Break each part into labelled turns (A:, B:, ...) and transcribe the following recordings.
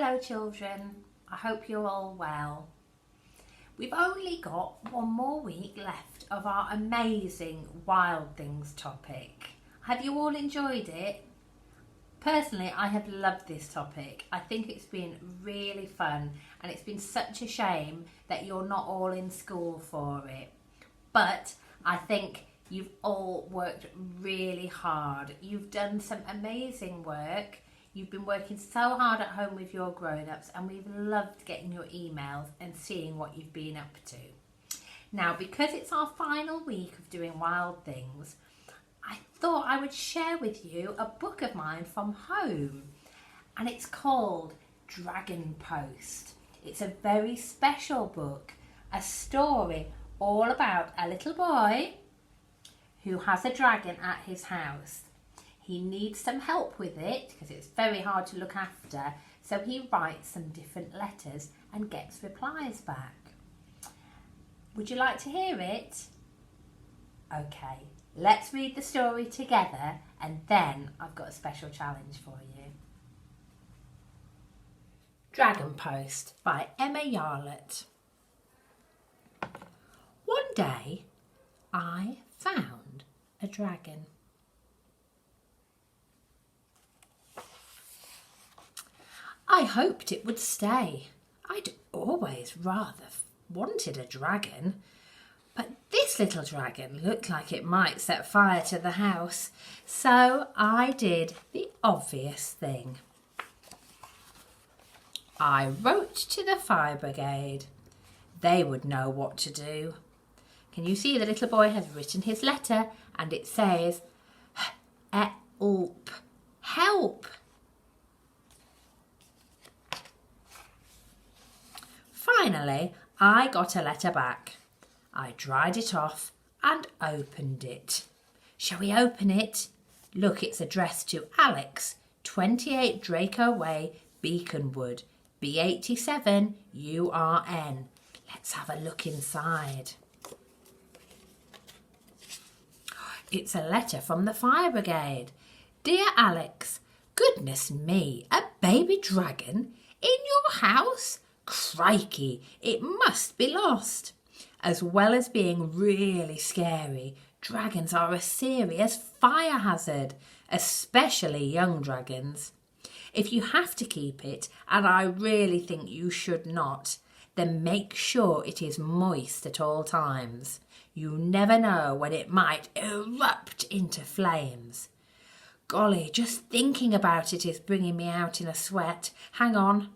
A: Hello children, I hope you're all well. We've only got one more week left of our amazing Wild Things topic. Have you all enjoyed it? Personally, I have loved this topic. I think it's been really fun and it's been such a shame that you're not all in school for it. But I think you've all worked really hard. You've done some amazing work. You've been working so hard at home with your grown-ups and we've loved getting your emails and seeing what you've been up to. Now, because it's our final week of doing Wild Things, I thought I would share with you a book of mine from home, and it's called Dragon Post. It's a very special book, a story all about a little boy who has a dragon at his house. He needs some help with it because it's very hard to look after, so he writes some different letters and gets replies back. Would you like to hear it? Okay, let's read the story together and then I've got a special challenge for you. Dragon Post by Emma Yarlett. One day I found a dragon. I hoped it would stay. I'd always rather wanted a dragon, but this little dragon looked like it might set fire to the house, so I did the obvious thing. I wrote to the fire brigade. They would know what to do. Can you see the little boy has written his letter and it says, help, help. Finally, I got a letter back. I dried it off and opened it. Shall we open it? Look, it's addressed to Alex, 28 Draco Way, Beaconwood, B87 URN. Let's have a look inside. It's a letter from the fire brigade. Dear Alex, goodness me, a baby dragon in your house? Crikey, it must be lost. As well as being really scary, dragons are a serious fire hazard, especially young dragons. If you have to keep it, and I really think you should not, then make sure it is moist at all times. You never know when it might erupt into flames. Golly, just thinking about it is bringing me out in a sweat. Hang on.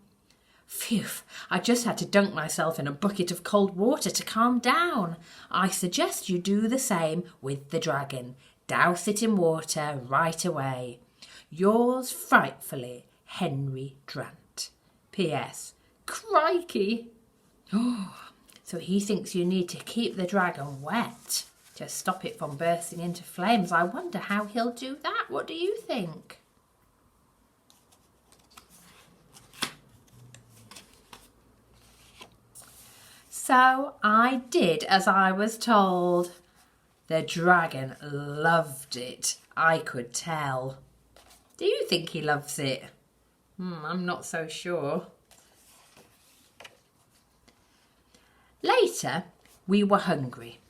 A: Phew, I just had to dunk myself in a bucket of cold water to calm down. I suggest you do the same with the dragon. Douse it in water right away. Yours frightfully, Henry Drant. P.S. Crikey! Oh, so he thinks you need to keep the dragon wet to stop it from bursting into flames. I wonder how he'll do that. What do you think? So I did as I was told. The dragon loved it, I could tell. Do you think he loves it? I'm not so sure. Later, we were hungry.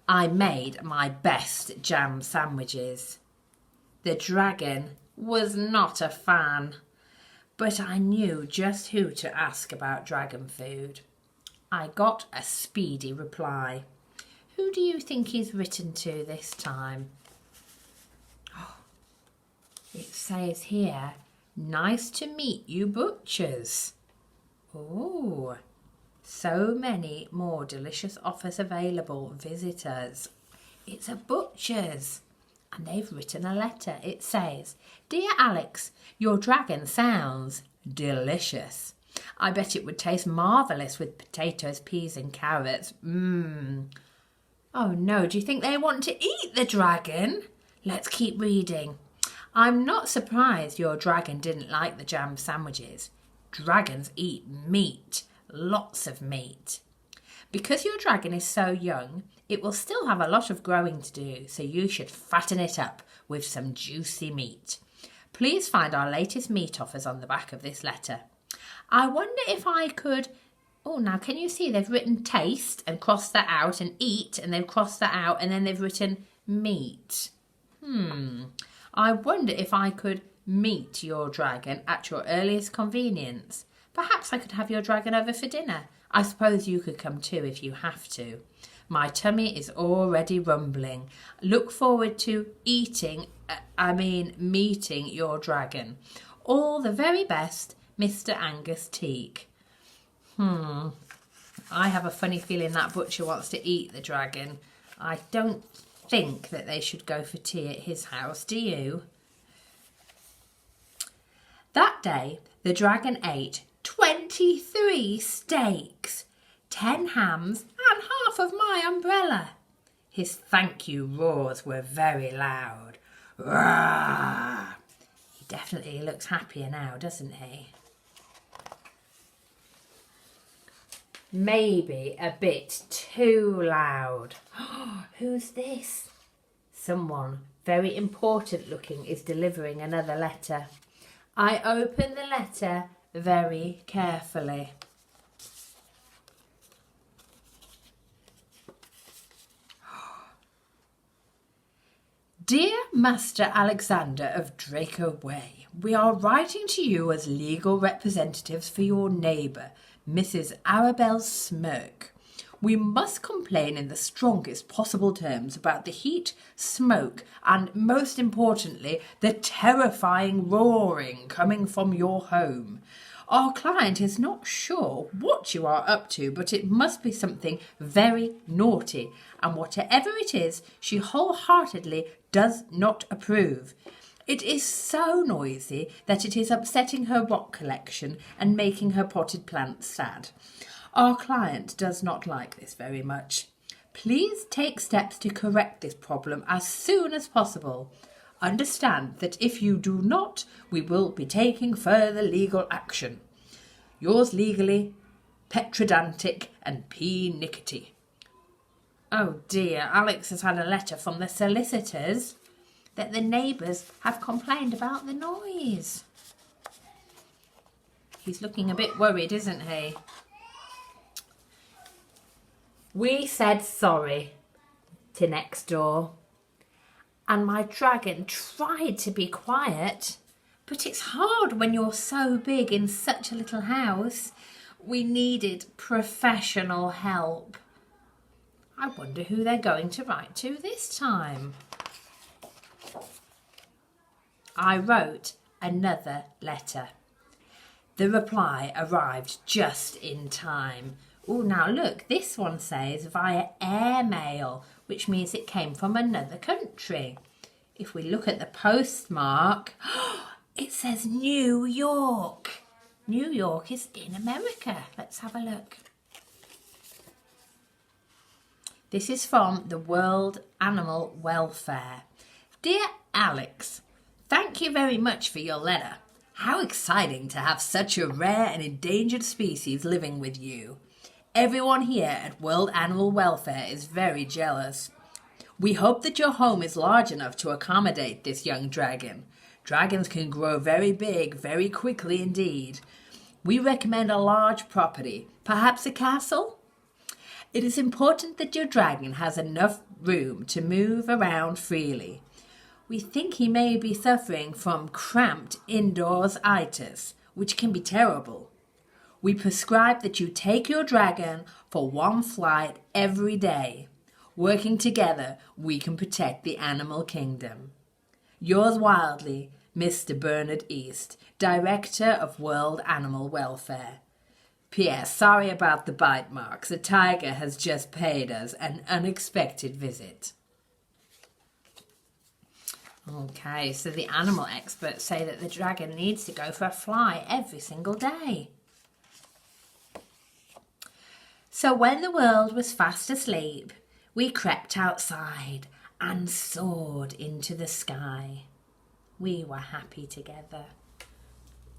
A: I made my best jam sandwiches. The dragon was not a fan, but I knew just who to ask about dragon food. I got a speedy reply. Who do you think he's written to this time? Oh, it says here, nice to meet you butchers. Oh, so many more delicious offers available. Visit us. It's a butcher's. And they've written a letter. It says, Dear Alex, your dragon sounds delicious. I bet it would taste marvellous with potatoes, peas and carrots. Oh no, do you think they want to eat the dragon? Let's keep reading. I'm not surprised your dragon didn't like the jam sandwiches. Dragons eat meat, lots of meat. Because your dragon is so young, it will still have a lot of growing to do, so you should fatten it up with some juicy meat. Please find our latest meat offers on the back of this letter. I wonder if I could... Oh, now can you see they've written taste and crossed that out, and eat and they've crossed that out, and then they've written meat. I wonder if I could meet your dragon at your earliest convenience. Perhaps I could have your dragon over for dinner. I suppose you could come too if you have to. My tummy is already rumbling. Look forward to meeting your dragon. All the very best, Mr. Angus Teague. I have a funny feeling that butcher wants to eat the dragon. I don't think that they should go for tea at his house, do you? That day, the dragon ate 23 steaks, 10 hams, and half of my umbrella. His thank you roars were very loud. Roar! He definitely looks happier now, doesn't he? Maybe a bit too loud. Who's this? Someone very important looking is delivering another letter. I open the letter very carefully. Dear Master Alexander of Draco Way, we are writing to you as legal representatives for your neighbour, Mrs. Arabelle Smirk. We must complain in the strongest possible terms about the heat, smoke, and most importantly, the terrifying roaring coming from your home. Our client is not sure what you are up to, but it must be something very naughty, and whatever it is, she wholeheartedly does not approve. It is so noisy that it is upsetting her rock collection and making her potted plants sad. Our client does not like this very much. Please take steps to correct this problem as soon as possible. Understand that if you do not, we will be taking further legal action. Yours legally, Petrodantic and P. Nickety. Oh dear, Alex has had a letter from the solicitors that the neighbours have complained about the noise. He's looking a bit worried, isn't he? We said sorry to next door, and my dragon tried to be quiet, but it's hard when you're so big in such a little house. We needed professional help. I wonder who they're going to write to this time. I wrote another letter. The reply arrived just in time. Oh, now look, this one says via airmail, which means it came from another country. If we look at the postmark, it says New York. New York is in America. Let's have a look. This is from the World Animal Welfare. Dear Alex, thank you very much for your letter. How exciting to have such a rare and endangered species living with you. Everyone here at World Animal Welfare is very jealous. We hope that your home is large enough to accommodate this young dragon. Dragons can grow very big, very quickly indeed. We recommend a large property, perhaps a castle? It is important that your dragon has enough room to move around freely. We think he may be suffering from cramped indoors-itis, which can be terrible. We prescribe that you take your dragon for one flight every day. Working together, we can protect the animal kingdom. Yours wildly, Mr. Bernard East, Director of World Animal Welfare. P.S. Sorry about the bite marks. A tiger has just paid us an unexpected visit. Okay, so the animal experts say that the dragon needs to go for a fly every single day. So when the world was fast asleep, we crept outside and soared into the sky. We were happy together.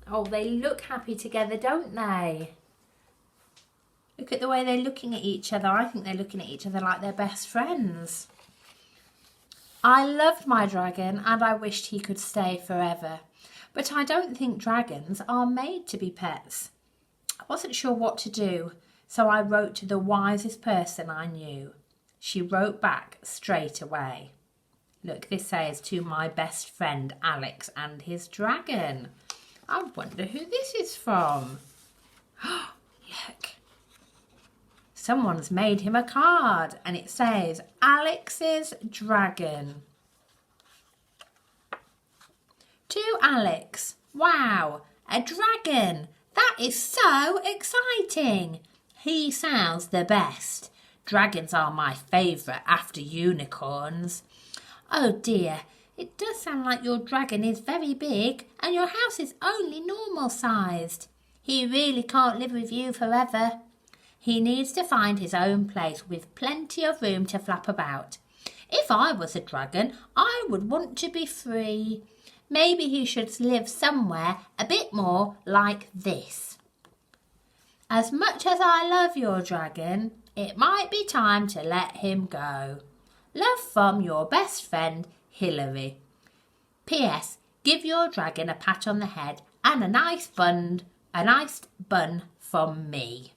A: Oh, they look happy together, don't they? Look at the way they're looking at each other. I think they're looking at each other like they're best friends. I loved my dragon and I wished he could stay forever. But I don't think dragons are made to be pets. I wasn't sure what to do, so I wrote to the wisest person I knew. She wrote back straight away. Look, this says, to my best friend Alex and his dragon. I wonder who this is from. Look. Someone's made him a card and it says, Alex's dragon. To Alex. Wow, a dragon. That is so exciting. He sounds the best. Dragons are my favourite after unicorns. Oh dear, it does sound like your dragon is very big and your house is only normal sized. He really can't live with you forever. He needs to find his own place with plenty of room to flap about. If I was a dragon, I would want to be free. Maybe he should live somewhere a bit more like this. As much as I love your dragon, it might be time to let him go. Love from your best friend, Hilary. P.S. Give your dragon a pat on the head and a nice bun from me.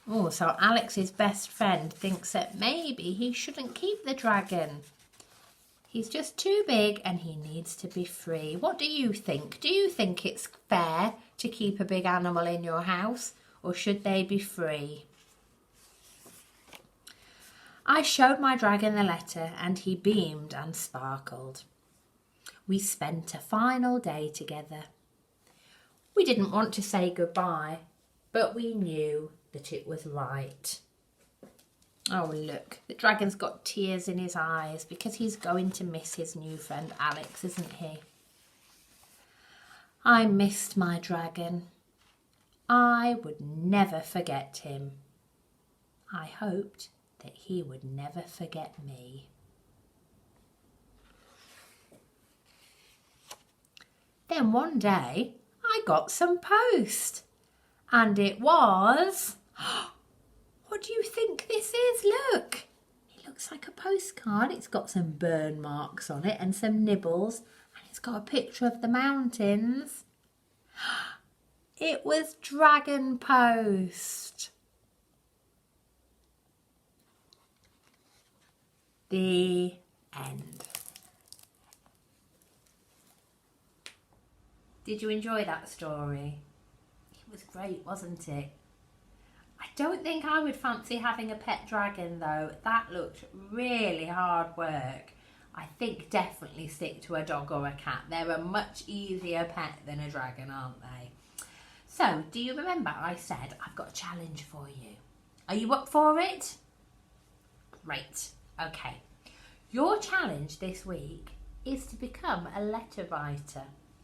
A: Oh, so Alex's best friend thinks that maybe he shouldn't keep the dragon. He's just too big and he needs to be free. What do you think? Do you think it's fair to keep a big animal in your house, or should they be free? I showed my dragon the letter and he beamed and sparkled. We spent a final day together. We didn't want to say goodbye, but we knew that it was right. Oh look, the dragon's got tears in his eyes because he's going to miss his new friend Alex, isn't he? I missed my dragon. I would never forget him. I hoped that he would never forget me. Then one day I got some post and it was... What do you think this is? Look, it looks like a postcard. It's got some burn marks on it and some nibbles and it's got a picture of the mountains. It was Dragon Post. The end. Did you enjoy that story? It was great, wasn't it? I don't think I would fancy having a pet dragon though. That looked really hard work. I think definitely stick to a dog or a cat. They're a much easier pet than a dragon, aren't they? So, do you remember I said I've got a challenge for you? Are you up for it? Great. Okay. Your challenge this week is to become a letter writer,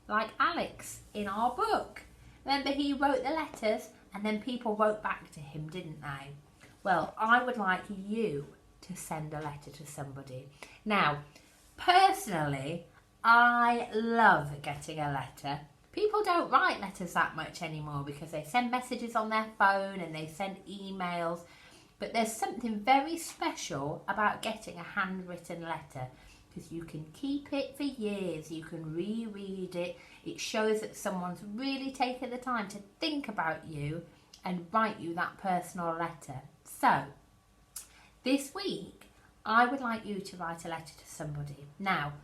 A: like Alex in our book. Remember, he wrote the letters and then people wrote back to him, didn't they? Well, I would like you to send a letter to somebody. Now, personally, I love getting a letter. People don't write letters that much anymore because they send messages on their phone and they send emails. But there's something very special about getting a handwritten letter because you can keep it for years, you can reread it. It shows that someone's really taken the time to think about you and write you that personal letter. So, this week, I would like you to write a letter to somebody. Now,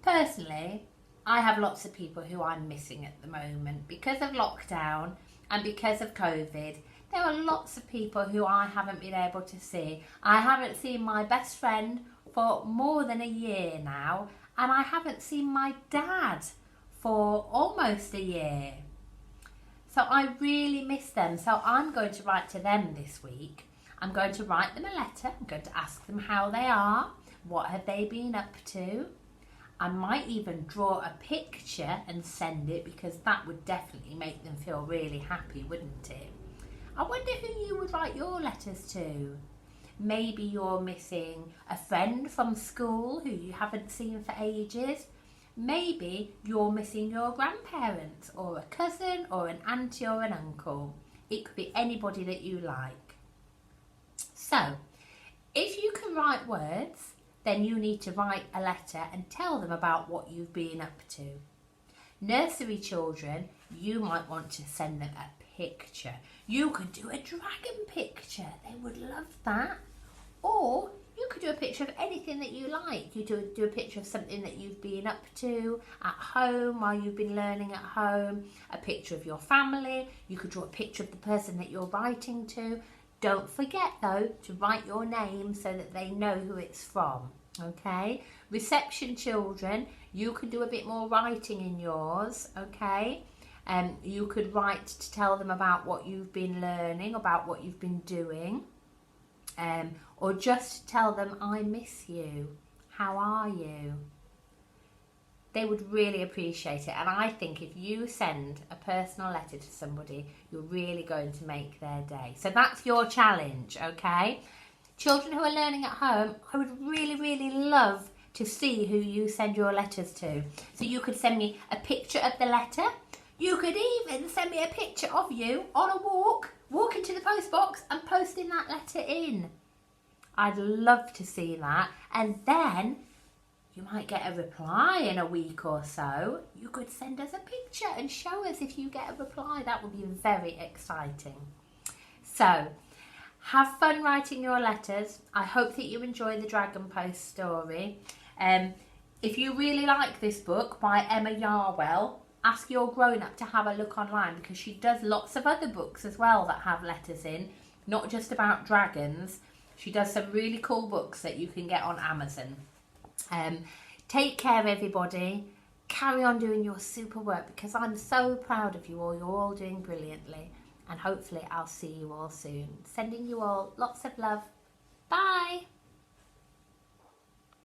A: personally, I have lots of people who I'm missing at the moment because of lockdown and because of COVID. There are lots of people who I haven't been able to see. I haven't seen my best friend for more than a year now, and I haven't seen my dad for almost a year. So I really miss them. So I'm going to write to them this week. I'm going to write them a letter. I'm going to ask them how they are. What have they been up to? I might even draw a picture and send it because that would definitely make them feel really happy, wouldn't it? I wonder who you would write your letters to. Maybe you're missing a friend from school who you haven't seen for ages. Maybe you're missing your grandparents or a cousin or an auntie or an uncle. It could be anybody that you like. So, if you can write words, then you need to write a letter and tell them about what you've been up to. Nursery children you might want to send them a picture. You could do a dragon picture. They would love that. Or you could do a picture of anything that you like. You do a picture of something that you've been up to at home while you've been learning at home. A picture of your family. You could draw a picture of the person that you're writing to. Don't forget though to write your name so that they know who it's from. Okay? Reception children, you could do a bit more writing in yours. Okay? You could write to tell them about what you've been learning, about what you've been doing. Or just tell them, I miss you. How are you? They would really appreciate it. And I think if you send a personal letter to somebody, you're really going to make their day. So that's your challenge, okay? Children who are learning at home, I would really, really love to see who you send your letters to. So you could send me a picture of the letter. You could even send me a picture of you on a walk, walking to the post box and posting that letter in. I'd love to see that. And then you might get a reply in a week or so. You could send us a picture and show us if you get a reply. That would be very exciting. So, have fun writing your letters. I hope that you enjoy the Dragon Post story. If you really like this book by Emma Yarlett, ask your grown-up to have a look online, because she does lots of other books as well that have letters in, not just about dragons. She does some really cool books that you can get on Amazon. Take care, everybody. Carry on doing your super work, because I'm so proud of you all. You're all doing brilliantly. And hopefully I'll see you all soon. Sending you all lots of love. Bye.